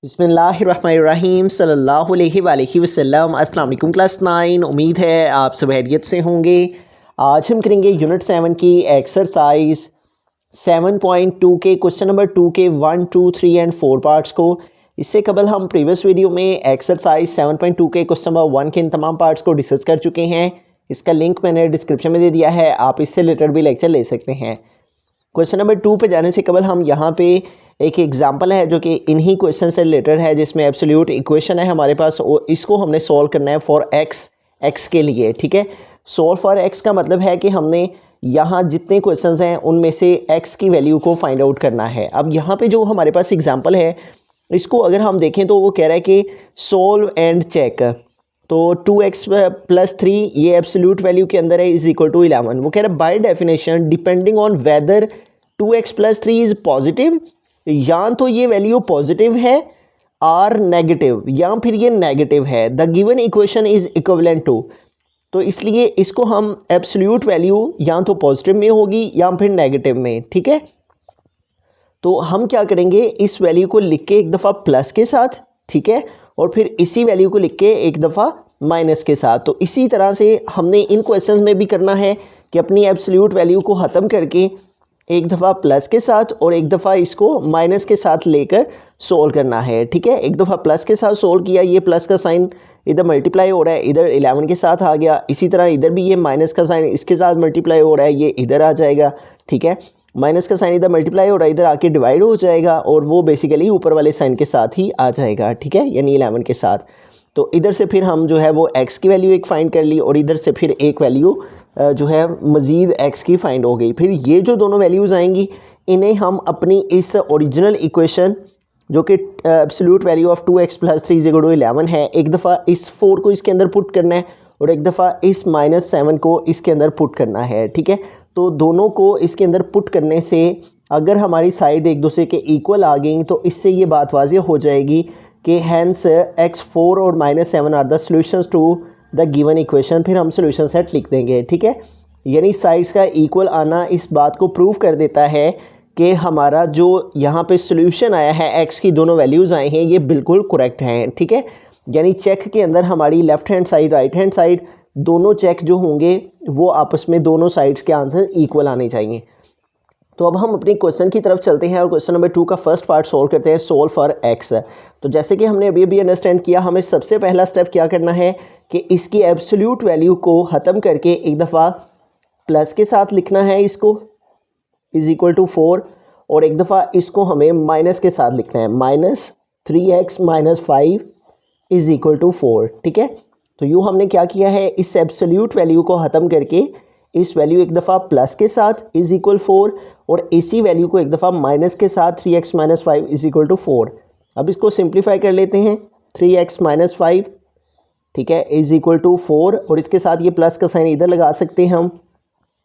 बिस्मिल्लाहिर्रहमानिर्रहीम सल्लल्लाहु अलैहि वसल्लम। अस्सलाम वालेकुम क्लास 9। उम्मीद है आप सब खैरियत से होंगे। आज हम करेंगे यूनिट 7 की एक्सरसाइज 7.2 के क्वेश्चन नंबर 2 के 1, 2, 3 एंड 4 पार्ट्स को। इससे कबल हम प्रीवियस वीडियो में एक्सरसाइज 7.2 के क्वेश्चन नंबर 1 के इन तमाम पार्ट्स को डिस्कस कर चुके हैं। इसका लिंक मैंने डिस्क्रिप्शन में दे दिया है, आप इससे रिलेटेड भी लेक्चर ले सकते हैं। क्वेश्चन नंबर 2 पे जाने से कबल हम यहाँ पे एक एग्जांपल है जो कि इन्हीं क्वेश्चन से रिलेटेड है, जिसमें एब्सोल्यूट इक्वेशन है हमारे पास और इसको हमने सॉल्व करना है फॉर एक्स के लिए। ठीक है, सॉल्व फॉर एक्स का मतलब है कि हमने यहाँ जितने क्वेश्चंस हैं उनमें से एक्स की वैल्यू को फाइंड आउट करना है। अब यहाँ पे जो हमारे पास एग्जांपल है इसको अगर हम देखें तो वो कह रहा है कि सोल्व एंड चेक। तो 2x + 3 ये एब्सोल्यूट वैल्यू के अंदर है इज इक्वल टू 11। वो कह रहा है by definition depending on whether 2x + 3 is positive, या तो ये वैल्यू पॉजिटिव है और नेगेटिव, या फिर ये नेगेटिव है। The given equation is equivalent to, तो इसलिए इसको हम एब्सोल्यूट वैल्यू या तो पॉजिटिव में होगी या फिर नेगेटिव में। ठीक है, तो हम क्या करेंगे, इस वैल्यू को लिख के एक दफ़ा प्लस के साथ, ठीक है, और फिर इसी वैल्यू को लिख के एक दफ़ा माइनस के साथ। तो इसी तरह से हमने इन क्वेश्चंस में भी करना है कि अपनी एब्सोल्यूट वैल्यू को ख़त्म करके एक दफ़ा प्लस के साथ और एक दफ़ा इसको माइनस के साथ लेकर सोल्व करना है। ठीक है, एक दफ़ा प्लस के साथ सोल्व किया, ये प्लस का साइन इधर मल्टीप्लाई हो रहा है, इधर 11 के साथ आ गया। इसी तरह इधर भी ये माइनस का साइन इसके साथ मल्टीप्लाई हो रहा है, ये इधर आ जाएगा। ठीक है, माइनस का साइन इधर मल्टीप्लाई हो रहा है, इधर आके डिवाइड हो जाएगा और वो बेसिकली ऊपर वाले साइन के साथ ही आ जाएगा। ठीक है, यानी 11 के साथ। तो इधर से फिर हम जो है वो x की वैल्यू एक फाइंड कर ली और इधर से फिर एक वैल्यू जो है मज़ीद x की फाइंड हो गई। फिर ये जो दोनों वैल्यूज़ आएंगी इन्हें हम अपनी इस ओरिजिनल इक्वेशन जो कि एब्सोल्यूट वैल्यू ऑफ 2x + 3 = 11 है, एक दफ़ा इस 4 को इसके अंदर पुट करना है और एक दफ़ा इस -7 को इसके अंदर पुट करना है। ठीक है, तो दोनों को इसके अंदर पुट करने से अगर हमारी साइड एक दूसरे के इक्वल आ गई तो इससे ये बात वाज़ेह हो जाएगी कि हैंस x4 और -7 are the solutions to the given equation. फिर हम सॉल्यूशन सेट लिख देंगे। ठीक है, यानी साइड्स का इक्वल आना इस बात को प्रूव कर देता है कि हमारा जो यहाँ पे सॉल्यूशन आया है, x की दोनों वैल्यूज़ आए हैं, ये बिल्कुल करेक्ट हैं। ठीक है, यानी चेक के अंदर हमारी left hand side right hand side दोनों चेक जो होंगे वो आपस में दोनों साइड्स के आंसर इक्वल आने चाहिए। तो अब हम अपने क्वेश्चन की तरफ चलते हैं और क्वेश्चन नंबर 2 का फर्स्ट पार्ट सोल्व करते हैं, सोल्व फॉर एक्स। तो जैसे कि हमने अभी अंडरस्टैंड किया, हमें सबसे पहला स्टेप क्या करना है कि इसकी एब्सोल्यूट वैल्यू को ख़त्म करके एक दफ़ा प्लस के साथ लिखना है, इसको इज इक्वल टू 4, और एक दफ़ा इसको हमें माइनस के साथ लिखना है, -3x - 5 इज इक्वल टू 4। ठीक है, तो यूँ हमने क्या किया है, इस एब्सोल्यूट वैल्यू को ख़त्म करके इस वैल्यू एक दफ़ा प्लस के साथ इज इक्वल 4 और इसी वैल्यू को एक दफ़ा माइनस के साथ 3x - 5 इज इक्वल टू 4। अब इसको सिंप्लीफाई कर लेते हैं, 3x - 5, ठीक है, इज इक्वल टू 4, और इसके साथ ये प्लस का साइन इधर लगा सकते हैं, हम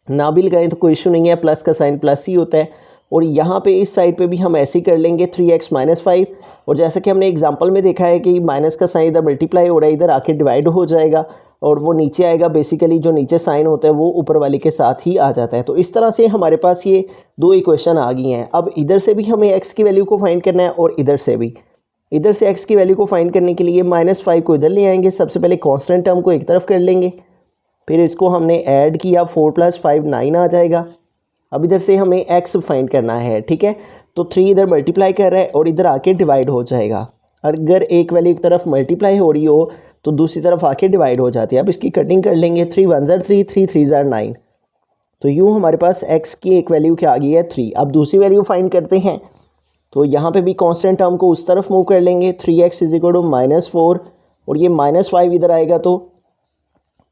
ना भी लगाएं तो कोई इशू नहीं है, प्लस का साइन प्लस ही होता है। और यहाँ पे इस साइड पे भी हम ऐसे ही कर लेंगे, 3x - 5, और जैसा कि हमने एग्जांपल में देखा है कि माइनस का साइन इधर मल्टीप्लाई हो रहा है, इधर आके डिवाइड हो जाएगा और वो नीचे आएगा। बेसिकली जो नीचे साइन होता है वो ऊपर वाले के साथ ही आ जाता है। तो इस तरह से हमारे पास ये दो इक्वेशन आ गई हैं। अब इधर से भी हमें x की वैल्यू को फाइंड करना है और इधर से भी। इधर से x की वैल्यू को फाइंड करने के लिए -5 को इधर ले आएंगे, सबसे पहले कॉन्स्टेंट टर्म को एक तरफ कर लेंगे, फिर इसको हमने ऐड किया, 4 + 5 9 आ जाएगा। अब इधर से हमें x फाइंड करना है। ठीक है, तो 3 इधर मल्टीप्लाई कर रहा है और इधर आके डिवाइड हो जाएगा। अगर एक वैल्यू एक तरफ मल्टीप्लाई हो रही हो तो दूसरी तरफ आके डिवाइड हो जाती है। अब इसकी कटिंग कर लेंगे, 3 × 1 = 3, 3 × 3 = 9। तो यूँ हमारे पास x की एक वैल्यू क्या आ गई है, 3। अब दूसरी वैल्यू फाइंड करते हैं, तो यहाँ पे भी कांस्टेंट टर्म को उस तरफ मूव कर लेंगे, 3x = -4, और ये -5 इधर आएगा तो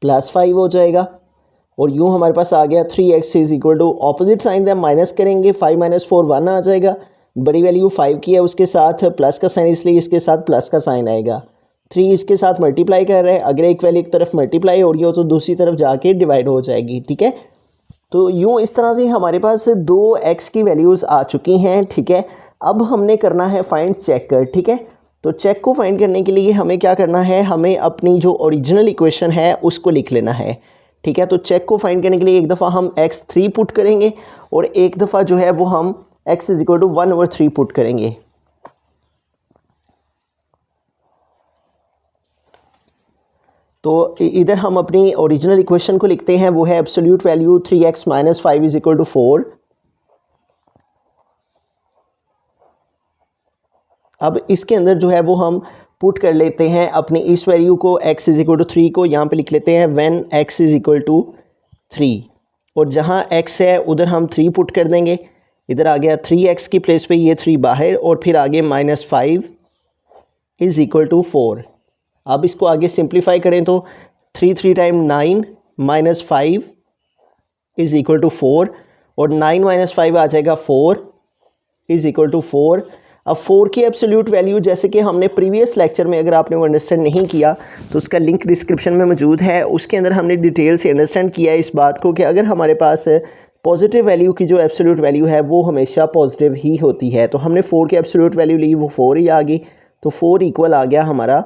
+5 हो जाएगा। और यूँ हमारे पास आ गया 3x = ऑपोजिट साइन है, माइनस करेंगे, 5 - 4 1 आ जाएगा। बड़ी वैल्यू 5 की है, उसके साथ प्लस का साइन, इसलिए इसके साथ प्लस का साइन आएगा। 3 इसके साथ मल्टीप्लाई कर रहे हैं, अगर एक वैल्यू एक तरफ मल्टीप्लाई हो रही हो तो दूसरी तरफ जाके डिवाइड हो जाएगी। ठीक है, तो यूँ इस तरह से हमारे पास दो x की वैल्यूज़ आ चुकी हैं। ठीक है, अब हमने करना है फाइंड चेक कर। ठीक है, तो चेक को फाइंड करने के लिए हमें क्या करना है, हमें अपनी जो ओरिजिनल इक्वेशन है उसको लिख लेना है। ठीक है, तो चेक को फाइंड करने के लिए एक दफ़ा हम x3 पुट करेंगे और एक दफ़ा जो है वो हम x = 1/3 पुट करेंगे। तो इधर हम अपनी ओरिजिनल इक्वेशन को लिखते हैं, वो है absolute value 3x minus 5 is equal to 4। अब इसके अंदर जो है वो हम पुट कर लेते हैं अपनी इस वैल्यू को, x इज इक्वल टू 3 को यहाँ पे लिख लेते हैं when x is equal to 3, और जहाँ x है उधर हम 3 पुट कर देंगे। इधर आ गया 3x की प्लेस पे ये 3 बाहर, और फिर आगे -5 इज़ इक्वल टू 4। अब इसको आगे सिंप्लीफाई करें तो 3 टाइम 9 -5 इज़ इक्वल टू 4, और 9 - 5 आ जाएगा 4 इज़ इक्वल टू 4। अब 4 की एब्सोल्यूट वैल्यू, जैसे कि हमने प्रीवियस लेक्चर में, अगर आपने वो अंडरस्टैंड नहीं किया तो उसका लिंक डिस्क्रिप्शन में मौजूद है, उसके अंदर हमने डिटेल से अंडरस्टैंड किया है इस बात को कि अगर हमारे पास पॉजिटिव वैल्यू की जो एब्सोल्यूट वैल्यू है वो हमेशा पॉजिटिव ही होती है। तो हमने 4 की एब्सोल्यूट वैल्यू ली, वो 4 ही आ गई, तो 4 इक्वल आ गया हमारा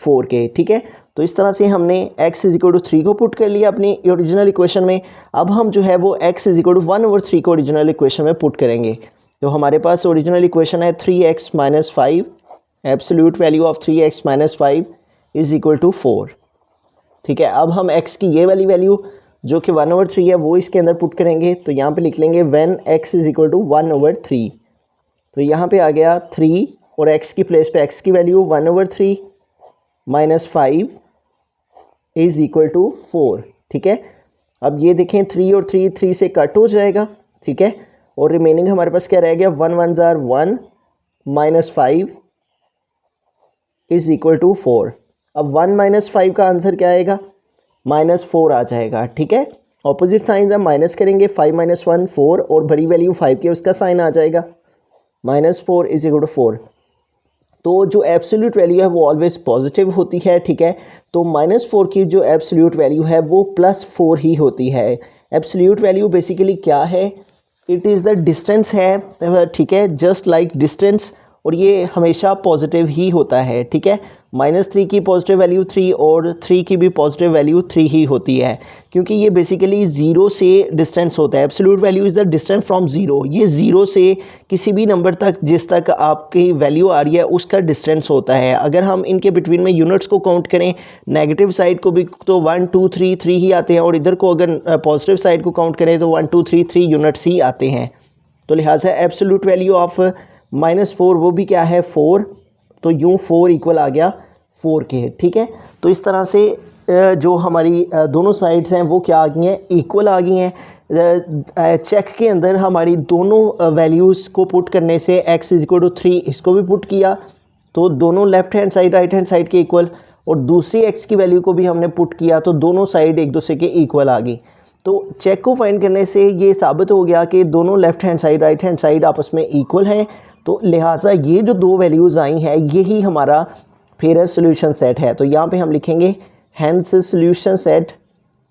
4 के। ठीक है, तो इस तरह से हमने x इज इक्वल टू 3 को पुट कर लिया अपनी ओरिजिनल इक्वेशन में। अब हम जो है वो x इज इक्वल टू 1/3 को ओरिजिनल इक्वेशन में पुट करेंगे। तो हमारे पास ओरिजिनल इक्वेशन है 3x minus 5, absolute value of 3x minus 5 is equal to 4। ठीक है, अब हम x की ये वाली वैल्यू जो कि 1/3 है वो इसके अंदर पुट करेंगे। तो यहाँ पे लिख लेंगे when x is equal to 1/3। तो यहाँ पे आ गया 3, और x की प्लेस पे x की value 1/3 minus 5 is equal to 4। ठीक है, अब ये देखें 3 और 3 से कट हो जाएगा। ठीक है, और रिमेनिंग हमारे पास क्या रह गया, 1 1 जार 1 माइनस 5 इज इक्वल टू 4। अब 1 - 5 का आंसर क्या आएगा, -4 आ जाएगा। ठीक है, ऑपोजिट साइन हम माइनस करेंगे, 5 - 1 4, और बड़ी वैल्यू 5 की उसका साइन आ जाएगा, -4 इज इक्वल टू 4। तो जो एब्सोल्यूट वैल्यू है वो ऑलवेज पॉजिटिव होती है। ठीक है, तो -4 की जो एब्सोल्यूट वैल्यू है वो +4 ही होती है। एब्सोल्यूट वैल्यू बेसिकली क्या है, इट इज़ द डिस्टेंस है। ठीक है, जस्ट लाइक डिस्टेंस, और ये हमेशा पॉजिटिव ही होता है। ठीक है, -3 की पॉजिटिव वैल्यू 3 और 3 की भी पॉजिटिव वैल्यू 3 ही होती है, क्योंकि ये बेसिकली 0 से डिस्टेंस होता है। Absolute value is the distance from 0। ये 0 से किसी भी नंबर तक जिस तक आपकी वैल्यू आ रही है उसका डिस्टेंस होता है। अगर हम इनके बिटवीन में यूनिट्स को काउंट करें, नेगेटिव साइड को भी, तो 1 2 3 3 ही आते हैं, और इधर को अगर पॉजिटिव साइड को काउंट करें तो 1 2 3 3 यूनिट्स ही आते हैं। तो लिहाजा एब्सोल्यूट वैल्यू ऑफ -4 वो भी क्या है, 4। तो यूँ 4 इक्वल आ गया 4 के। ठीक है, तो इस तरह से जो हमारी दोनों साइड्स हैं वो क्या आ गई हैं, इक्वल आ गई हैं। चेक के अंदर हमारी दोनों वैल्यूज़ को पुट करने से x इज इक्वल टू 3 इसको भी पुट किया, तो दोनों left hand side right hand side के इक्वल, और दूसरी x की वैल्यू को भी हमने पुट किया तो दोनों साइड एक दूसरे के इक्वल आ गई। तो चेक को फाइंड करने से ये साबित हो गया कि दोनों left hand side right hand side आपस में इक्वल हैं। तो लिहाजा ये जो दो वैल्यूज़ आई हैं यही हमारा फिर सोल्यूशन सेट है। तो यहाँ पे हम लिखेंगे हैंस सोल्यूशन सेट,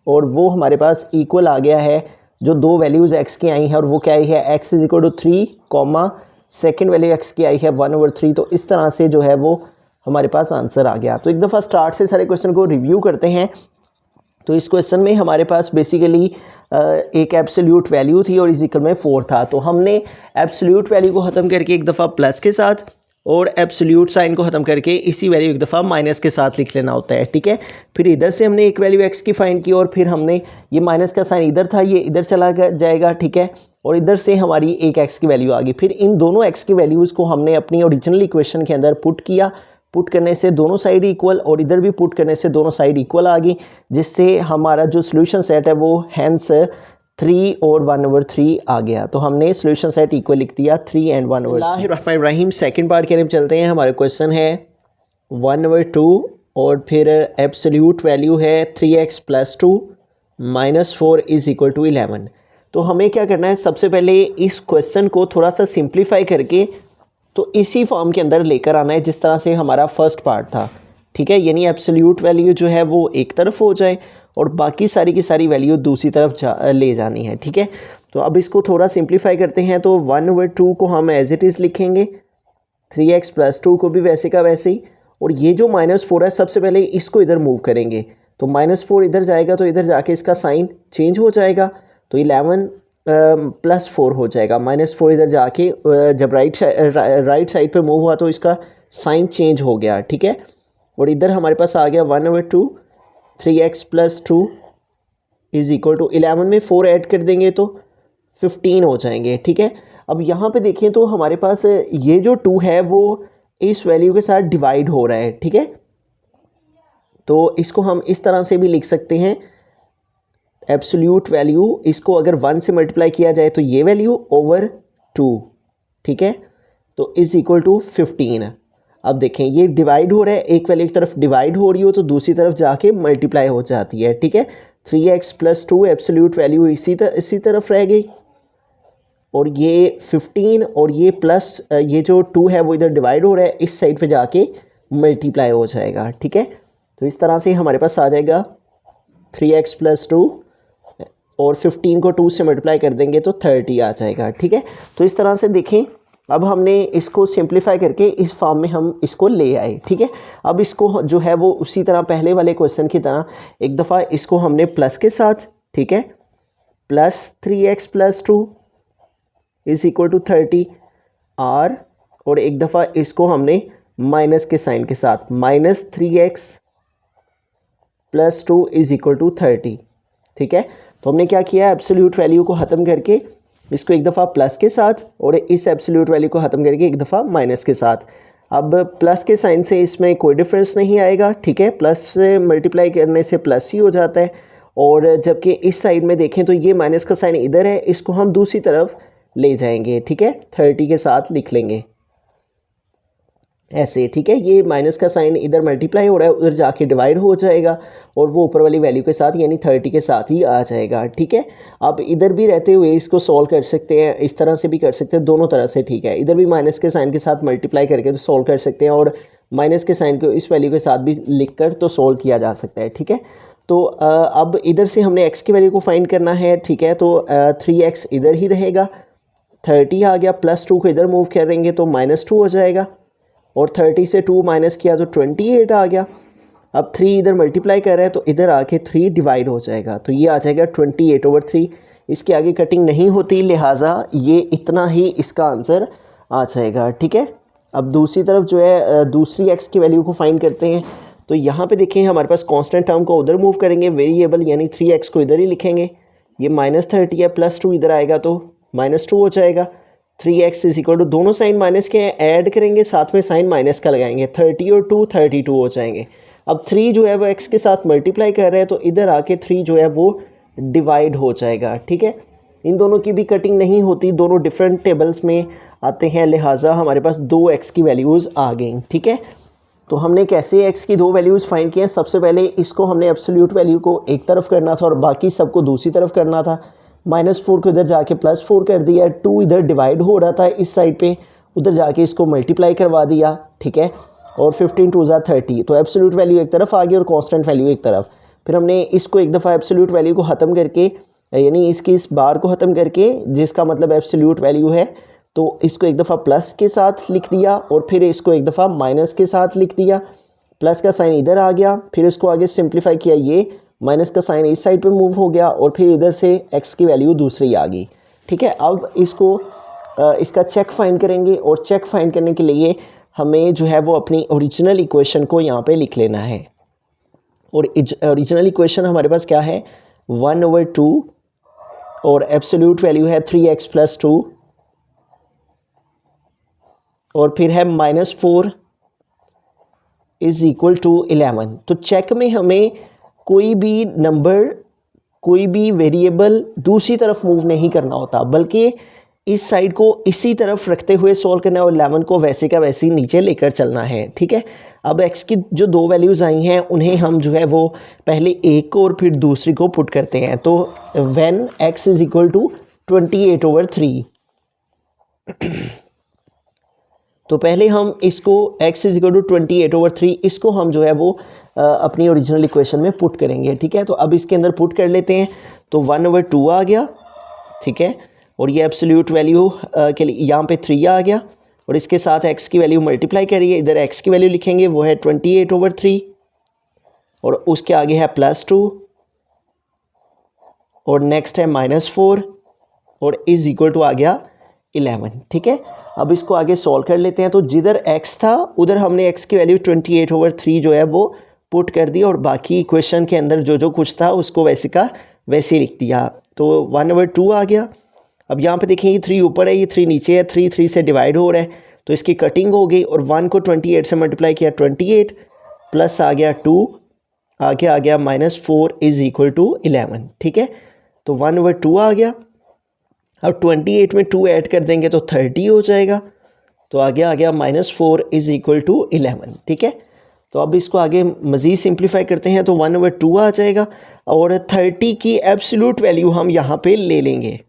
और वो हमारे पास इक्वल आ गया है जो दो वैल्यूज़ x की आई हैं, और वो क्या आई है, x is equal to 3 comma second value x की आई है 1/3। तो इस तरह से जो है वो हमारे पास आंसर आ गया। तो एक दफ़ा स्टार्ट से सारे क्वेश्चन को रिव्यू करते हैं। तो इस क्वेश्चन में हमारे पास बेसिकली एक एब्सोल्यूट वैल्यू थी और इस इक्वल में 4 था। तो हमने एब्सोल्यूट वैल्यू को ख़त्म करके एक दफ़ा प्लस के साथ, और एब्सोल्यूट साइन को ख़त्म करके इसी वैल्यू एक दफ़ा माइनस के साथ लिख लेना होता है। ठीक है, फिर इधर से हमने एक वैल्यू x की फाइंड की, और फिर हमने ये माइनस का साइन इधर था, ये इधर चला जाएगा। ठीक है, और इधर से हमारी एक x की वैल्यू आ गई। फिर इन दोनों x की वैल्यूज़ को हमने अपनी ओरिजिनल इक्वेशन के अंदर पुट किया। पुट करने से दोनों साइड इक्वल, और इधर भी पुट करने से दोनों साइड इक्वल आ गई, जिससे हमारा जो सोल्यूशन सेट है वो हैंस 3 और 1/3 आ गया। तो हमने सोल्यूशन सेट इक्वल लिख दिया 3 एंड 1/3। सेकंड पार्ट की तरफ चलते हैं। हमारे क्वेश्चन है 1/2, और फिर एब्सोल्यूट वैल्यू है 3x + 2 -4 इज इक्वल टू 11। तो हमें क्या करना है, सबसे पहले इस क्वेश्चन को थोड़ा सा सिंप्लीफाई करके तो इसी फॉर्म के अंदर लेकर आना है जिस तरह से हमारा फर्स्ट पार्ट था। ठीक है, यानी एब्सोल्यूट वैल्यू जो है वो एक तरफ हो जाए और बाकी सारी की सारी वैल्यू दूसरी तरफ ले जानी है। ठीक है, तो अब इसको थोड़ा सिंप्लीफाई करते हैं। तो 1/2 को हम एज इट इज़ लिखेंगे, 3x + 2 को भी वैसे का वैसे ही, और ये जो -4 है सबसे पहले इसको इधर मूव करेंगे। तो -4 इधर जाएगा तो इधर जाके इसका साइन चेंज हो जाएगा, तो 11 +4 हो जाएगा। -4 इधर जाके जब राइट साइड पे मूव हुआ तो इसका साइन चेंज हो गया। ठीक है, और इधर हमारे पास आ गया 1/2 3x plus 2 is equal to 11 में 4 ऐड कर देंगे तो 15 हो जाएंगे। ठीक है, अब यहाँ पे देखें तो हमारे पास ये जो 2 है वो इस वैल्यू के साथ डिवाइड हो रहा है। ठीक है, तो इसको हम इस तरह से भी लिख सकते हैं, एब्सोल्यूट वैल्यू, इसको अगर 1 से मल्टीप्लाई किया जाए तो ये वैल्यू ओवर 2। ठीक है, तो इज़ इक्वल टू 15। अब देखें ये डिवाइड हो रहा है, एक वैल्यू की तरफ डिवाइड हो रही हो तो दूसरी तरफ जाके मल्टीप्लाई हो जाती है। ठीक है, 3x प्लस 2 एब्सोल्यूट वैल्यू इसी तरफ रह गई, और ये 15 और ये प्लस ये जो 2 है वो इधर डिवाइड हो रहा है, इस साइड पे जाके मल्टीप्लाई हो जाएगा। ठीक है, तो इस तरह से हमारे पास आ जाएगा 3x प्लस 2 और 15 को 2 से मल्टीप्लाई कर देंगे तो 30 आ जाएगा। ठीक है, तो इस तरह से देखें, अब हमने इसको सिंप्लीफाई करके इस फॉर्म में हम इसको ले आए। ठीक है, अब इसको जो है वो उसी तरह पहले वाले क्वेश्चन की तरह एक दफ़ा इसको हमने प्लस के साथ, ठीक है, plus 3x plus 2 is equal to 30 or, और एक दफ़ा इसको हमने माइनस के साइन के साथ minus 3x plus 2 is equal to 30। ठीक है, तो हमने क्या किया, एब्सोल्यूट वैल्यू को ख़त्म करके इसको एक दफ़ा प्लस के साथ और इस एब्सोल्यूट वैल्यू को ख़त्म करके एक दफ़ा माइनस के साथ। अब प्लस के साइन से इसमें कोई डिफरेंस नहीं आएगा। ठीक है, प्लस से मल्टीप्लाई करने से प्लस ही हो जाता है, और जबकि इस साइड में देखें तो ये माइनस का साइन इधर है, इसको हम दूसरी तरफ ले जाएंगे। ठीक है, 30 के साथ लिख लेंगे ऐसे। ठीक है, ये माइनस का साइन इधर मल्टीप्लाई हो रहा है, उधर जाके डिवाइड हो जाएगा और वो ऊपर वाली वैल्यू के साथ यानी 30 के साथ ही आ जाएगा। ठीक है, अब इधर भी रहते हुए इसको सॉल्व कर सकते हैं, इस तरह से भी कर सकते हैं, दोनों तरह से। ठीक है, इधर भी माइनस के साइन के साथ मल्टीप्लाई करके तो सॉल्व कर सकते हैं, और माइनस के साइन को इस वैल्यू के साथ भी लिख कर तो सॉल्व किया जा सकता है। ठीक है, तो अब इधर से हमने एक्स की वैल्यू को फाइंड करना है। ठीक है, तो 3x इधर ही रहेगा, 30 आ गया, प्लस 2 को इधर मूव करेंगे तो -2 हो जाएगा, और 30 से 2 माइनस किया तो 28 आ गया। अब 3 इधर मल्टीप्लाई कर रहा है तो इधर आके 3 डिवाइड हो जाएगा, तो ये आ जाएगा 28/3। इसके आगे कटिंग नहीं होती, लिहाजा ये इतना ही इसका आंसर आ जाएगा। ठीक है, अब दूसरी तरफ जो है दूसरी x की वैल्यू को फाइंड करते हैं। तो यहाँ पे देखें हमारे पास कांस्टेंट टर्म को उधर मूव करेंगे, वेरिएबल यानी 3x को इधर ही लिखेंगे, ये -30 है, प्लस 2 इधर आएगा तो -2 हो जाएगा। 3x इज इक्वल टू, दोनों साइन माइनस के ऐड करेंगे, साथ में साइन माइनस का लगाएंगे, 30 और 2 32 हो जाएंगे। अब 3 जो है वो x के साथ मल्टीप्लाई कर रहे हैं तो इधर आके 3 जो है वो डिवाइड हो जाएगा। ठीक है, इन दोनों की भी कटिंग नहीं होती, दोनों डिफरेंट टेबल्स में आते हैं, लिहाजा हमारे पास 2x की वैल्यूज़ आ गई। ठीक है, तो हमने कैसे x की 2 वैल्यूज़ फाइंड किए हैं, सबसे पहले इसको हमने एब्सोल्यूट वैल्यू को एक तरफ करना था और बाकी सबको दूसरी तरफ करना था। -4 को इधर जाके +4 कर दिया, 2 इधर डिवाइड हो रहा था इस साइड पे, उधर जाके इसको मल्टीप्लाई करवा दिया। ठीक है, और 15 2 ज़ा 30, तो एब्सोल्यूट वैल्यू एक तरफ आ गई और कांस्टेंट वैल्यू एक तरफ। फिर हमने इसको एक दफ़ा एब्सोल्यूट वैल्यू को ख़त्म करके, यानी इसकी इस बार को ख़त्म करके, जिसका मतलब एब्सोल्यूट वैल्यू है, तो इसको एक दफ़ा प्लस के साथ लिख दिया और फिर इसको एक दफ़ा माइनस के साथ लिख दिया। प्लस का साइन इधर आ गया, फिर इसको आगे सिंप्लीफाई किया, ये माइनस का साइन इस साइड पे मूव हो गया और फिर इधर से x की वैल्यू दूसरी आ गई। ठीक है, अब इसको इसका चेक फाइंड करेंगे, और चेक फाइंड करने के लिए हमें जो है वो अपनी ओरिजिनल इक्वेशन को यहाँ पे लिख लेना है। और ओरिजिनल इक्वेशन हमारे पास क्या है, 1/2 और एब्सोल्यूट वैल्यू है 3x प्लस 2, और फिर है -4 इज़ इक्वल टू 11। तो चेक में हमें कोई भी नंबर, कोई भी वेरिएबल दूसरी तरफ मूव नहीं करना होता, बल्कि इस साइड को इसी तरफ रखते हुए सॉल्व करना है और 11 को वैसे का वैसे ही नीचे लेकर चलना है। ठीक है, अब x की जो 2 वैल्यूज़ आई हैं उन्हें हम जो है वो पहले एक को और फिर दूसरी को पुट करते हैं। तो when x is equal to 28/3, तो पहले हम इसको x इज इक्वल टू 28/3 इसको हम जो है वो अपनी ओरिजिनल इक्वेशन में पुट करेंगे। ठीक है, तो अब इसके अंदर पुट कर लेते हैं, तो 1/2 आ गया। ठीक है, और ये एब्सोल्यूट वैल्यू के लिए यहाँ पे 3 आ गया, और इसके साथ x की वैल्यू मल्टीप्लाई करिए, इधर x की वैल्यू लिखेंगे वो है 28/3, और उसके आगे है +2, और नेक्स्ट है -4, और इज इक्वल टू आ गया 11। ठीक है, अब इसको आगे सॉल्व कर लेते हैं। तो जिधर x था उधर हमने x की वैल्यू 28/3 जो है वो पुट कर दिया और बाकी इक्वेशन के अंदर जो जो कुछ था उसको वैसे का वैसे ही लिख दिया। तो 1/2 आ गया। अब यहाँ पे देखें ये 3 ऊपर है, ये 3 नीचे है, 3 3 से डिवाइड हो रहा है तो इसकी कटिंग हो गई और 1 को 28 से मल्टीप्लाई किया 28 प्लस आ गया 2, आगे आ गया -4 इज इक्वल टू 11। ठीक है, तो 1/2 आ गया। अब 28 में 2 ऐड कर देंगे तो 30 हो जाएगा, तो आगे आ गया -4 इज इक्वल टू 11। ठीक है, तो अब इसको आगे मज़ीद सिंप्लीफाई करते हैं तो 1/2 आ जाएगा और 30 की एब्सोल्यूट वैल्यू हम यहाँ पे ले लेंगे।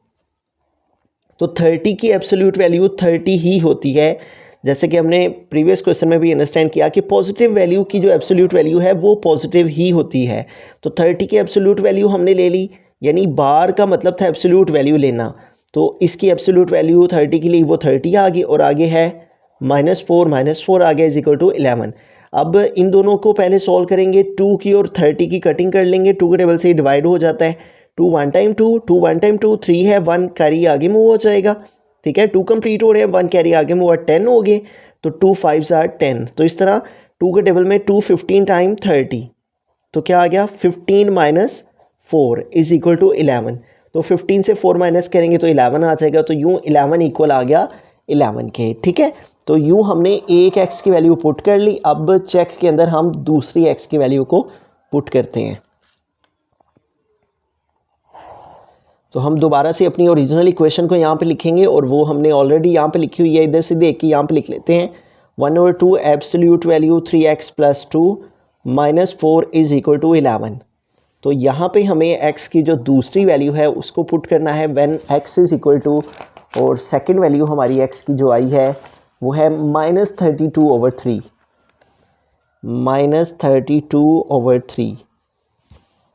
तो 30 की एब्सोल्यूट वैल्यू 30 ही होती है, जैसे कि हमने प्रीवियस क्वेश्चन में भी अंडरस्टैंड किया कि पॉजिटिव वैल्यू की जो एब्सोल्यूट वैल्यू है वो पॉजिटिव ही होती है। तो 30 की एब्सोल्यूट वैल्यू हमने ले ली, यानी बार का मतलब था एब्सोल्यूट वैल्यू लेना, तो इसकी एब्सोल्यूट वैल्यू 30 के लिए वो 30 आ गई और आगे है -4 आ गया इज इक्वल टू 11। अब इन दोनों को पहले सॉल्व करेंगे, 2 की और 30 की कटिंग कर लेंगे, 2 के टेबल से डिवाइड हो जाता है, 2 1 टाइम 2, 2 1 टाइम 2, 3 है, 1 कैरी आगे मूव हो जाएगा। ठीक है, 2 कंप्लीट हो रहे हैं, 1 कैरी आगे मूव, 10 हो गए, तो 2 5 आर 10। तो इस तरह 2 के टेबल में 2 15 टाइम 30, तो क्या आ गया 15 - 4 इज इक्वल टू 11। तो 15 से 4 माइनस करेंगे तो 11 आ जाएगा, तो यूँ 11 इक्वल आ गया 11 के। ठीक है, तो यूँ हमने एक एक्स की वैल्यू पुट कर ली। अब चेक के अंदर हम दूसरी एक्स की वैल्यू को पुट करते हैं। तो हम दोबारा से अपनी ओरिजिनल इक्वेशन को यहाँ पे लिखेंगे और वो हमने ऑलरेडी यहाँ पे लिखी हुई है, इधर से देख के यहाँ पे लिख लेते हैं। 1/2 absolute value 3x + 2 - 4 is equal to 11। तो यहाँ पे हमें x की जो दूसरी वैल्यू है उसको पुट करना है when x is equal to, और सेकंड वैल्यू हमारी x की जो आई है वो है -32/3, -32/3।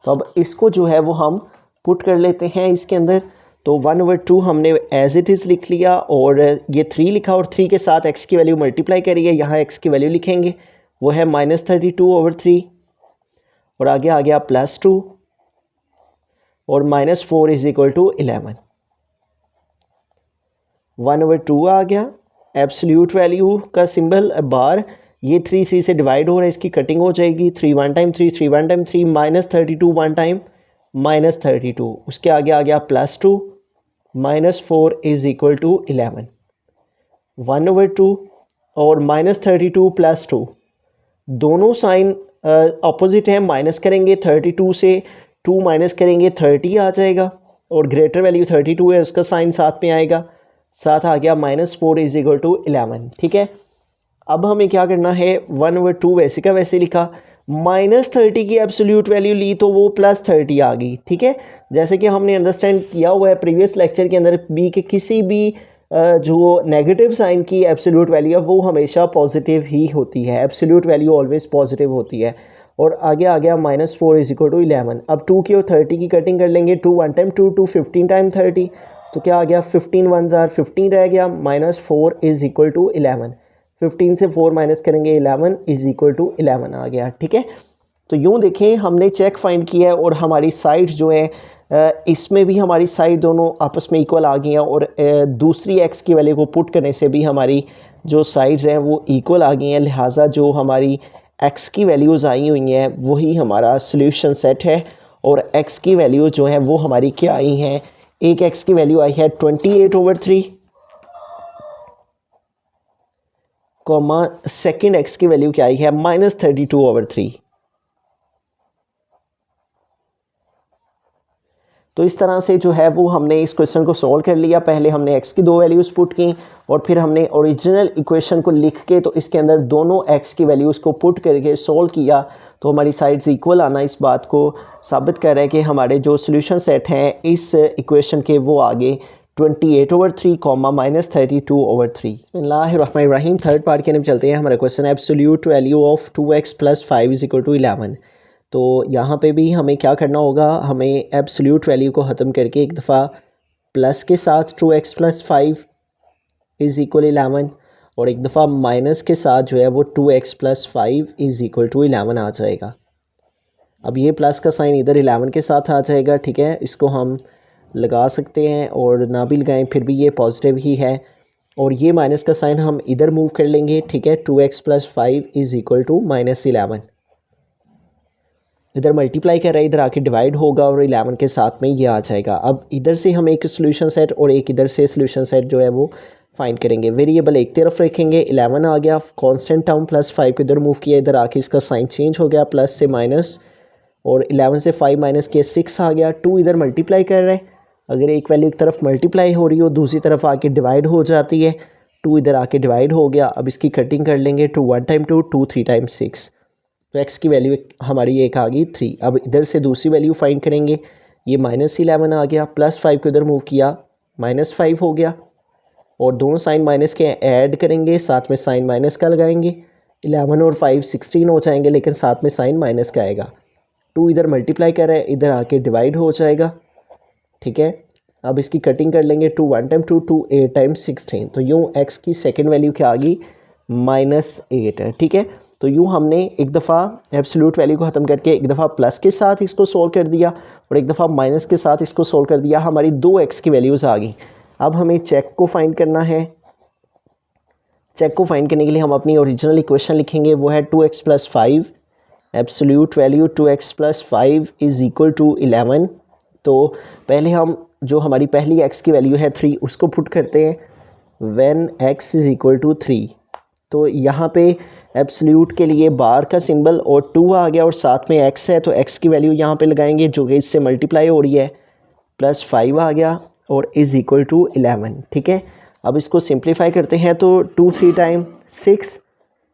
तो अब इसको जो है वो हम पुट कर लेते हैं इसके अंदर। तो 1/2 हमने एज इट इज़ लिख लिया और ये 3 लिखा और 3 के साथ x की वैल्यू मल्टीप्लाई करिए, यहाँ x की वैल्यू लिखेंगे वो है -32/3 और आगे आ गया +2 और -4 इज इक्वल टू 11। 1/2 आ गया, एब्सोल्यूट वैल्यू का सिंबल बार, ये 3 3 से डिवाइड हो रहा है, इसकी कटिंग हो जाएगी, 3 1 टाइम 3, 3 1 टाइम 3, -32 1 टाइम -32, उसके आगे आ गया +2, -4 इज इक्वल टू 11। 1/2 और -32 +2 दोनों साइन अपोजिट हैं, माइनस करेंगे 32 से 2 माइनस करेंगे 30 आ जाएगा और ग्रेटर वैल्यू 32 है उसका साइन साथ में आएगा, साथ आ गया -4 इज इक्वल टू 11। ठीक है, अब हमें क्या करना है, 1/2 वैसे का वैसे लिखा, -30 की एब्सोल्यूट वैल्यू ली तो वो +30 आ गई। ठीक है, जैसे कि हमने अंडरस्टैंड किया हुआ है प्रीवियस लेक्चर के अंदर भी कि किसी भी जो नेगेटिव साइन की एब्सोल्यूट वैल्यू है वो हमेशा पॉजिटिव ही होती है, एब्सोल्यूट वैल्यू ऑलवेज पॉजिटिव होती है। और आगे आ गया -4 इज इक्वल टू 11। अब 2 की और 30 की कटिंग कर लेंगे, 2 1 टाइम 2, 2 15 टाइम 30, तो क्या आ गया 15 1 जार 15 रह गया, -4 इज इक्वल टू 11। 15 से 4 माइनस करेंगे 11 इज इक्वल टू 11 आ गया। ठीक है, तो यूँ देखें हमने चेक फाइंड किया है और हमारी साइड जो है इसमें भी हमारी साइड दोनों आपस में इक्वल आ गई हैं और दूसरी एक्स की वैल्यू को पुट करने से भी हमारी जो साइड्स हैं वो इक्वल आ गई हैं, लिहाजा जो हमारी एक्स की वैल्यूज़ आई हुई हैं वही हमारा सोल्यूशन सेट है। और एक्स की वैल्यू जो है वो हमारी क्या आई हैं, एक एक्स की वैल्यू आई है 28/3, कॉमा सेकेंड एक्स की वैल्यू क्या आई है -32/3। तो इस तरह से जो है वो हमने इस क्वेश्चन को सॉल्व कर लिया। पहले हमने x की 2 वैल्यूज़ पुट की और फिर हमने ओरिजिनल इक्वेशन को लिख के तो इसके अंदर दोनों x की वैल्यूज़ को पुट करके सॉल्व किया, तो हमारी साइड्स इक्वल आना इस बात को साबित कर रहा है कि हमारे जो सोल्यूशन सेट हैं इस इक्वेशन के वो आगे 28/3, -32/3। बिस्मिल्लाहिर्रहमानिर्रहीम। थर्ड पार्ट के अंदर चलते हैं। हमारा क्वेश्चन है absolute value of 2x + 5 is equal to 11। तो यहाँ पे भी हमें क्या करना होगा, हमें एब्सोल्यूट वैल्यू को ख़त्म करके एक दफ़ा प्लस के साथ 2x + 5 इज़ इक्वल 11 और एक दफ़ा माइनस के साथ जो है वो 2x + 5 इज़ इक्वल टू 11 आ जाएगा। अब ये प्लस का साइन इधर 11 के साथ आ जाएगा। ठीक है, इसको हम लगा सकते हैं और ना भी लगाएं फिर भी ये पॉजिटिव ही है, और ये माइनस का साइन हम इधर मूव कर लेंगे। ठीक है, 2x + 5 इज़ इक्वल टू -11। इधर मल्टीप्लाई कर रहा है, इधर आके डिवाइड होगा और 11 के साथ में ये आ जाएगा। अब इधर से हम एक सोल्यूशन सेट और एक इधर से सोल्यूशन सेट जो है वो फाइंड करेंगे। वेरिएबल एक तरफ रखेंगे, 11 आ गया, कांस्टेंट टर्म प्लस 5 को इधर मूव किया, इधर आके इसका साइन चेंज हो गया, प्लस से माइनस, और 11 से 5 माइनस किया 6 आ गया। 2 इधर मल्टीप्लाई कर रहे हैं, अगर एक वैल्यू एक तरफ मल्टीप्लाई हो रही हो दूसरी तरफ आके डिवाइड हो जाती है। 2 इधर आके डिवाइड हो गया। अब इसकी कटिंग कर लेंगे, 2 1 टाइम 2, 2 3 टाइम 6, तो x की वैल्यू हमारी एक आ गई 3। अब इधर से दूसरी वैल्यू फाइंड करेंगे, ये -11 आ गया, प्लस 5 को इधर मूव किया, -5 हो गया, और दोनों साइन माइनस के ऐड करेंगे, साथ में साइन माइनस का लगाएंगे। 11 और 5 16 हो जाएंगे, लेकिन साथ में साइन माइनस का आएगा। 2 इधर मल्टीप्लाई कर रहा है, इधर आके डिवाइड हो जाएगा, ठीक है। अब इसकी कटिंग कर लेंगे, 2 1 टाइम 2, 2 8 टाइम 16, तो यूँ x की सेकेंड वैल्यू क्या आ गई, -8 है, ठीक है। तो यूँ हमने एक दफ़ा एब्सोल्यूट वैल्यू को ख़त्म करके एक दफ़ा प्लस के साथ इसको सोल्व कर दिया और एक दफ़ा माइनस के साथ इसको सोल्व कर दिया, हमारी 2x की वैल्यूज़ आ गई। अब हमें चेक को फाइंड करना है। चेक को फाइंड करने के लिए हम अपनी ओरिजिनल इक्वेशन लिखेंगे, वो है 2x + 5, एब्सोल्यूट वैल्यू 2x + 5 = 11। तो पहले हम जो हमारी पहली x की वैल्यू है 3 उसको पुट करते हैं, व्हेन x = 3। तो यहाँ पे एब्सोल्यूट के लिए बार का सिंबल और 2 आ गया और साथ में x है, तो x की वैल्यू यहाँ पे लगाएंगे जो कि इससे मल्टीप्लाई हो रही है, +5 आ गया और = 11, ठीक है। अब इसको सिंप्लीफाई करते हैं, तो 2 3 टाइम 6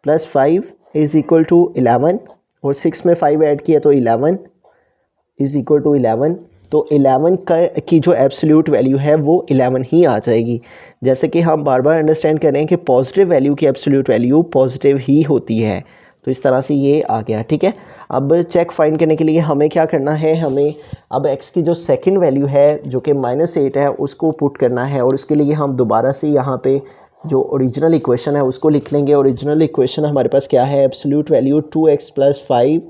+ 5 = 11, और 6 में 5 ऐड किया तो 11 = 11। तो 11 की जो एब्सोल्यूट वैल्यू है वो 11 ही आ जाएगी। जैसे कि हम बार बार अंडरस्टैंड कर रहे हैं कि पॉजिटिव वैल्यू की एब्सोल्यूट वैल्यू पॉजिटिव ही होती है, तो इस तरह से ये आ गया, ठीक है। अब चेक फाइंड करने के लिए हमें क्या करना है, हमें अब x की जो सेकंड वैल्यू है जो कि -8 है उसको पुट करना है, और उसके लिए हम दोबारा से यहाँ पे जो ओरिजिनल इक्वेशन है उसको लिख लेंगे। ओरिजिनल इक्वेशन हमारे पास क्या है, एब्सोल्यूट वैल्यू 2x + 5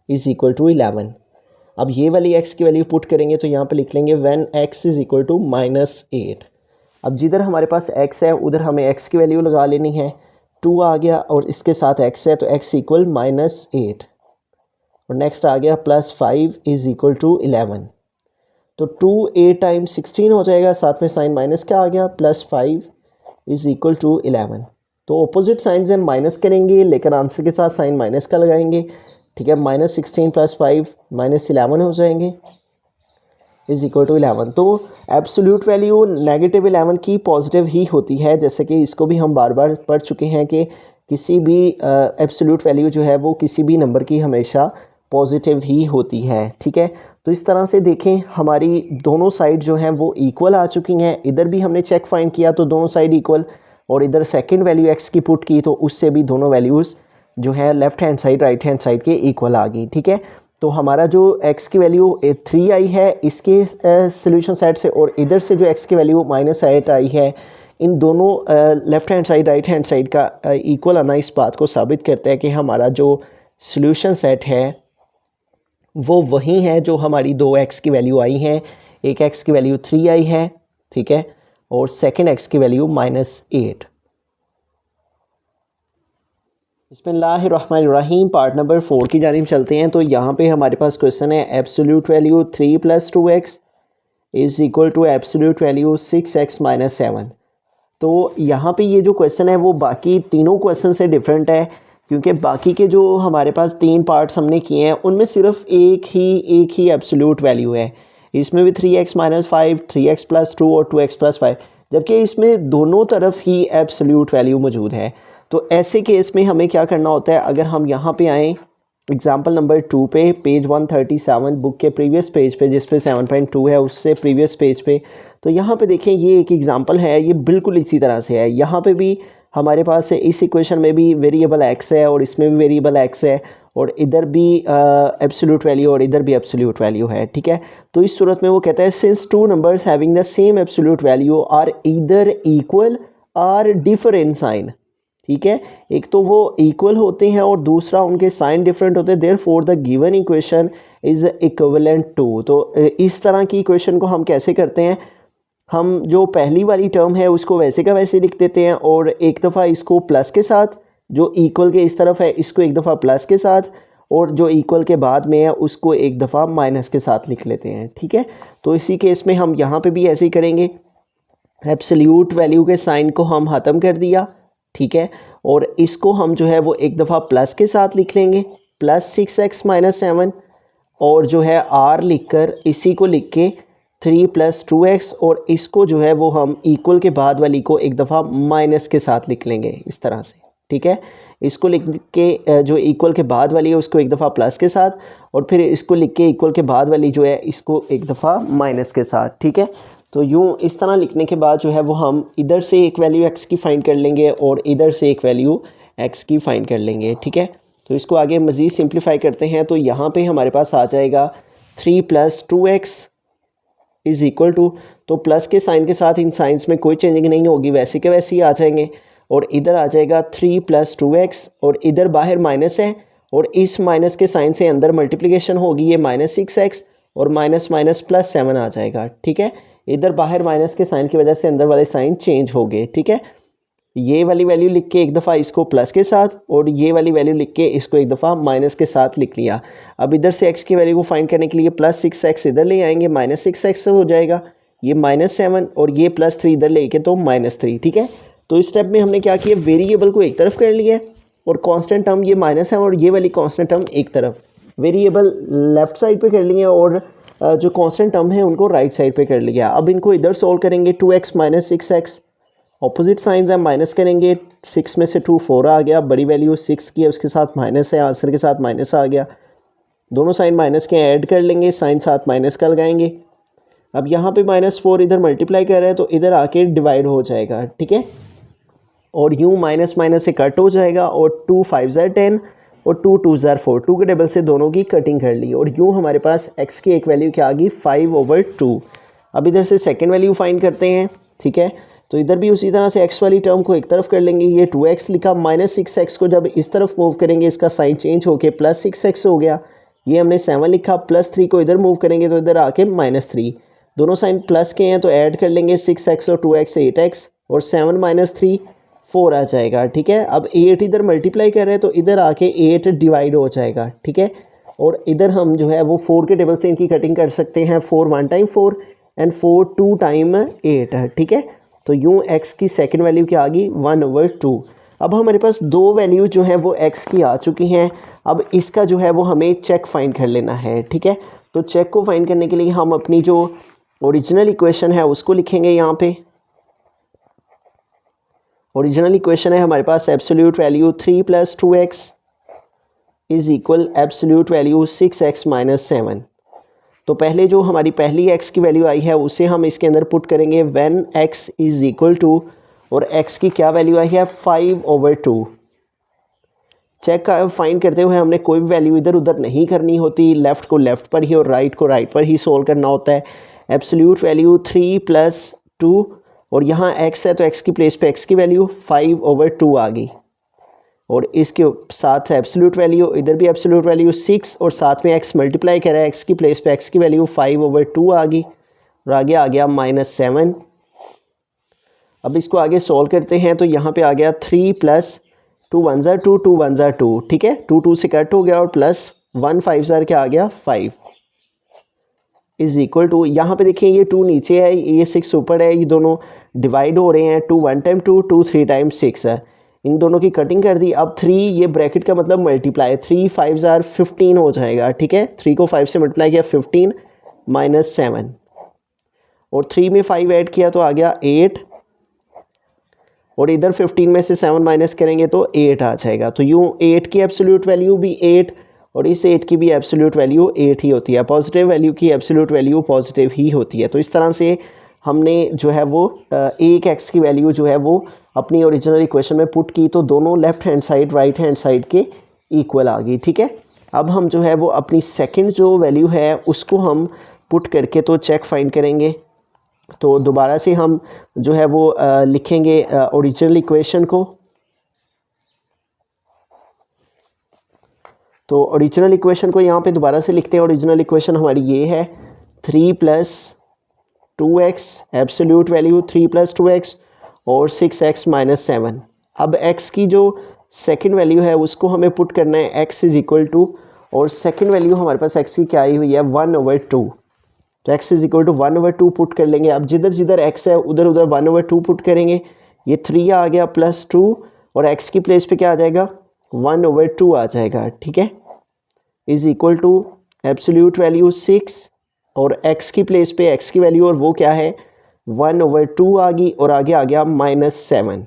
= 11। अब ये वाली x की वैल्यू पुट करेंगे तो यहाँ पे लिख लेंगे व्हेन x = -8। अब जिधर हमारे पास x है उधर हमें x की वैल्यू लगा लेनी है, 2 आ गया और इसके साथ x है तो x = -8, और नेक्स्ट आ गया +5 = 11। तो 2 8 टाइम 16 हो जाएगा, साथ में साइन माइनस का आ गया, +5 = 11। तो अपोजिट साइन से हम माइनस करेंगे, लेकिन आंसर के साथ साइन माइनस का लगाएंगे, ठीक है। -16 + 5 -11 हो जाएंगे, = 11। तो एब्सोल्यूट वैल्यू -11 की पॉजिटिव ही होती है, जैसे कि इसको भी हम बार बार पढ़ चुके हैं कि किसी भी एब्सोल्यूट वैल्यू जो है वो किसी भी नंबर की हमेशा पॉजिटिव ही होती है, ठीक है। तो इस तरह से देखें हमारी दोनों साइड जो हैं वो इक्वल आ चुकी हैं। इधर भी हमने चेक फाइंड किया तो दोनों साइड इक्वल, और इधर सेकंड वैल्यू x की पुट की तो उससे भी दोनों वैल्यूज़ जो है left hand side right hand side के इक्वल आ गई, ठीक है। तो हमारा जो x की वैल्यू 3 आई है इसके सोल्यूशन सेट से, और इधर से जो x की वैल्यू -8 आई है, इन दोनों left hand side right hand side का इक्वल आना इस बात को साबित करता है कि हमारा जो सोल्यूशन सेट है वो वही है जो हमारी 2x की वैल्यू आई है। एक x की वैल्यू 3 आई है, ठीक है, और सेकेंड x की वैल्यू -8। बिस्मिल्लाहिर्रहमानिर्रहीम, पार्ट नंबर 4 की जानिब चलते हैं। तो यहाँ पे हमारे पास क्वेश्चन है absolute value 3 + 2x = absolute value 6x - 7। तो यहाँ पे ये जो क्वेश्चन है वो बाकी तीनों क्वेश्चन से डिफरेंट है, क्योंकि बाकी के जो हमारे पास 3 पार्ट्स हमने किए हैं उनमें सिर्फ एक ही एब्सोल्यूट वैल्यू है। इसमें भी 3x - 5, 3x + 2 और 2x + 5, जबकि इसमें दोनों तरफ ही एब्सोल्यूट वैल्यू मौजूद है। तो ऐसे केस में हमें क्या करना होता है, अगर हम यहाँ पे आएँ एग्जाम्पल नंबर 2 पे, पेज 137 बुक के प्रीवियस पेज पे, जिस पे 7.2 है उससे प्रीवियस पेज पे, तो यहाँ पे देखें ये एक एग्जाम्पल है, ये बिल्कुल इसी तरह से है। यहाँ पे भी हमारे पास इस इक्वेशन में भी वेरिएबल x है और इसमें भी वेरिएबल x है, और इधर भी एब्सोल्यूट वैल्यू और इधर भी एब्सोल्यूट वैल्यू है, ठीक है। तो इस सूरत में वो कहता है since 2 numbers having the same absolute value are either equal or differ in sign, ठीक है। एक तो वो इक्वल होते हैं और दूसरा उनके साइन डिफरेंट होते हैं, therefore the given equation is equivalent to. तो इस तरह की इक्वेशन को हम कैसे करते हैं, हम जो पहली वाली टर्म है उसको वैसे का वैसे लिख देते हैं, और एक दफ़ा इसको प्लस के साथ, जो इक्वल के इस तरफ है इसको एक दफ़ा प्लस के साथ, और जो इक्वल के बाद में है उसको एक दफ़ा माइनस के साथ लिख लेते हैं, ठीक है। तो इसी केस में हम यहाँ पे भी ऐसे ही करेंगे, एब्सोल्यूट वैल्यू के साइन को हम ख़त्म कर दिया, ठीक है, और इसको हम जो है वो एक दफ़ा प्लस के साथ लिख लेंगे, प्लस 6x माइनस 7, और जो है r लिखकर इसी को लिख के 3 + 2x, और इसको जो है वो हम इक्वल के बाद वाली को एक दफ़ा माइनस के साथ लिख लेंगे इस तरह से, ठीक है। इसको लिख के जो इक्वल के बाद वाली है उसको एक दफ़ा प्लस के साथ, और फिर इसको लिख के इक्वल के बाद वाली जो है इसको एक दफ़ा माइनस के साथ, ठीक है। तो यूँ इस तरह लिखने के बाद जो है वो हम इधर से एक वैल्यू x की फ़ाइंड कर लेंगे और इधर से एक वैल्यू x की फ़ाइंड कर लेंगे, ठीक है। तो इसको आगे मज़ीद सिंप्लीफाई करते हैं, तो यहाँ पे हमारे पास आ जाएगा 3 + 2x इज़ इक्वल टू, तो प्लस के साइन के साथ इन साइंस में कोई चेंजिंग नहीं होगी, वैसे के वैसे ही आ जाएंगे, और इधर आ जाएगा 3 + 2x, और इधर बाहर माइनस है और इस माइनस के साइन से अंदर मल्टीप्लिकेशन होगी, ये -6x और माइनस माइनस +7 आ जाएगा, ठीक है। इधर बाहर माइनस के साइन की वजह से अंदर वाले साइन चेंज हो गए, ठीक है। ये वाली वैल्यू लिख के एक दफ़ा इसको प्लस के साथ, और ये वाली वैल्यू लिख के इसको एक दफ़ा माइनस के साथ लिख लिया। अब इधर से x की वैल्यू को फाइंड करने के लिए +6x इधर ले आएंगे, -6x हो जाएगा, ये -7, और ये +3 इधर लेके तो -3, ठीक है। तो इस स्टेप में हमने क्या किया, वेरिएबल को एक तरफ कर लिया और कांस्टेंट टर्म ये माइनस है और ये वाली कांस्टेंट टर्म एक तरफ, वेरिएबल लेफ़्ट साइड पे कर लिए और जो कांस्टेंट टर्म है उनको राइट साइड पे कर लिया। अब इनको इधर सोल्व करेंगे, 2x - 6x, ऑपोजिट साइंस है, माइनस करेंगे, 6 में से 2 4 आ गया, बड़ी वैल्यू 6 की है उसके साथ माइनस है, आंसर के साथ माइनस आ गया, दोनों साइन माइनस के ऐड कर लेंगे, साइन साथ माइनस का लगाएंगे। अब यहाँ पे -4 इधर मल्टीप्लाई कर रहे हैं तो इधर आके डिवाइड हो जाएगा, ठीक है, और यूँ माइनस माइनस से कट हो जाएगा, और 2 5 ज़ार 10 और 2 2 ज़ार 4, 2 के टेबल से दोनों की कटिंग कर ली, और यूँ हमारे पास x की एक वैल्यू क्या आ गई, 5/2। अब इधर से सेकेंड वैल्यू फाइंड करते हैं, ठीक है। तो इधर भी उसी तरह से x वाली टर्म को एक तरफ कर लेंगे, ये 2x लिखा, -6x को जब इस तरफ मूव करेंगे इसका साइन चेंज होके +6x हो गया, ये हमने 7 लिखा, +3 को इधर मूव करेंगे तो इधर आके -3, दोनों साइन प्लस के हैं तो ऐड कर लेंगे, 6x और 2x 8x, और 7 - 3 4 आ जाएगा, ठीक है। अब 8 इधर मल्टीप्लाई कर रहे हैं तो इधर आके 8 डिवाइड हो जाएगा, ठीक है, और इधर हम जो है वो 4 के टेबल से इनकी कटिंग कर सकते हैं, 4 1 टाइम 4 एंड 4 2 टाइम 8, ठीक है। तो यूँ x की सेकंड वैल्यू क्या आ गई, 1/2। अब हमारे पास दो वैल्यू जो है वो x की आ चुकी हैं, अब इसका जो है वो हमें चेक फाइंड कर लेना है, ठीक है। तो चेक को फाइंड करने के लिए हम अपनी जो ओरिजिनल इक्वेशन है उसको लिखेंगे, यहाँ पे ओरिजिनल इक्वेशन है हमारे पास absolute value 3 + 2x is equal absolute value 6x - 7। तो पहले जो हमारी पहली x की वैल्यू आई है उसे हम इसके अंदर पुट करेंगे, when x is equal to, और x की क्या वैल्यू आई है, 5/2। चेक का फाइंड करते हुए हमने कोई भी वैल्यू इधर उधर नहीं करनी होती, लेफ़्ट को लेफ़्ट पर ही और राइट को राइट पर ही सोल्व करना होता है। एब्सोल्यूट वैल्यू 3 + 2, और यहाँ x है तो x की प्लेस पे x की वैल्यू 5/2 आ गई, और इसके साथ एब्सोल्यूट वैल्यू, इधर भी एब्सोल्यूट वैल्यू 6, और साथ में x मल्टीप्लाई करा है, x की प्लेस पे x की वैल्यू 5/2 आ गई, और आगे आ गया -7। अब इसको आगे सोल्व करते हैं तो यहाँ पे आ गया 3 + 2 1 ज़ार 2 2 1 ज़ार 2, ठीक है, 2 2 से कट हो गया, और प्लस 1 5 ज़ार क्या आ गया, 5 इज़ इक्वल टू, यहाँ पे देखिए ये 2 नीचे है, ये 6 ऊपर है, ये दोनों डिवाइड हो रहे हैं, 2 1 टाइम 2 2 3 टाइम 6 है, इन दोनों की कटिंग कर दी। अब 3, ये ब्रैकेट का मतलब मल्टीप्लाई, 3 5 ज़ार 15 हो जाएगा, ठीक है, 3 को 5 से मल्टीप्लाई किया 15 -7, और 3 में 5 ऐड किया तो आ गया 8, और इधर 15 में से 7 माइनस करेंगे तो 8 आ जाएगा। तो यूँ 8 की एब्सोल्यूट वैल्यू भी 8 और इस 8 की भी एब्सोल्यूट वैल्यू 8 ही होती है, पॉजिटिव वैल्यू की एब्सोल्यूट वैल्यू पॉजिटिव ही होती है। तो इस तरह से हमने जो है वो एक x की वैल्यू जो है वो अपनी ओरिजिनल इक्वेशन में पुट की, तो दोनों left hand side right hand side के इक्वल आ गई, ठीक है। अब हम जो है वो अपनी सेकंड जो वैल्यू है उसको हम पुट करके तो चेक फाइंड करेंगे। तो दोबारा से हम जो है वो लिखेंगे ओरिजिनल इक्वेशन को। तो ओरिजिनल इक्वेशन को यहाँ पे दोबारा से लिखते हैं। ओरिजिनल इक्वेशन हमारी ये है 3 + 2x, एब्सोल्यूट वैल्यू 3 + 2x और 6x - 7। अब x की जो सेकंड वैल्यू है उसको हमें पुट करना है, x इज़ इक्वल टू और सेकंड वैल्यू हमारे पास x की क्या आई हुई है 1/2। तो x is equal to 1/2 put कर लेंगे। अब जिधर जिधर x है उधर उधर 1/2 पुट करेंगे। ये 3 आ गया प्लस 2 और x की प्लेस पे क्या आ जाएगा 1/2 आ जाएगा, ठीक है, is equal to absolute value 6 और x की प्लेस पे x की वैल्यू और वो क्या है 1/2 आ गई और आगे आ गया -7।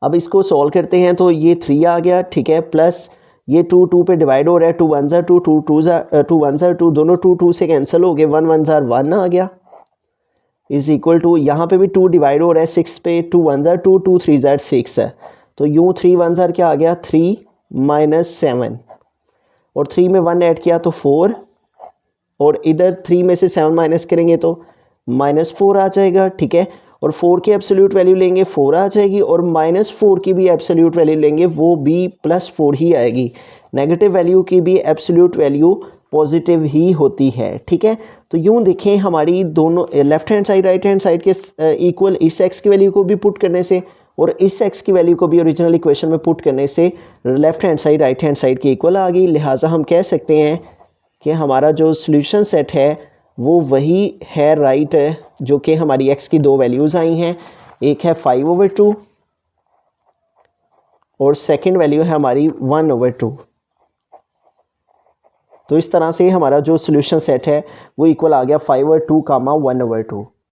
अब इसको सॉल्व करते हैं तो ये 3 आ गया, ठीक है, प्लस ये 2 2 पे डिवाइड हो रहा है, 2 1 ज़ा 2 2 2 ज़ा 2 1 ज़ा 2, दोनों 2 2 से कैंसिल हो गए, 1 1 ज़ा 1 आ गया, इज इक्वल टू यहाँ पे भी 2 डिवाइड हो रहा है 6 पे, 2 1 ज़ा 2 2 3 ज़ा 6 है, तो यूँ 3 1 ज़ा क्या आ गया 3 -7 और 3 में 1 ऐड किया तो 4 और इधर 3 में से 7 माइनस करेंगे तो -4 आ जाएगा, ठीक है, और 4 की एब्सोल्यूट वैल्यू लेंगे 4 आ जाएगी और -4 की भी एब्सोल्यूट वैल्यू लेंगे वो भी +4 ही आएगी। नेगेटिव वैल्यू की भी एब्सोल्यूट वैल्यू पॉजिटिव ही होती है, ठीक है। तो यूँ देखें हमारी दोनों left hand side right hand side के इक्वल इस x की वैल्यू को भी पुट करने से और इस x की वैल्यू को भी ओरिजिनल इक्वेशन में पुट करने से left hand side right hand side की इक्वल आ गई। लिहाजा हम कह सकते हैं कि हमारा जो सॉल्यूशन सेट है वो वही है राइट है जो कि हमारी x की दो वैल्यूज़ आई हैं, एक है 5/2 और सेकंड वैल्यू है हमारी 1/2। तो इस तरह से हमारा जो सॉल्यूशन सेट है वो इक्वल आ गया 5/2 1/2।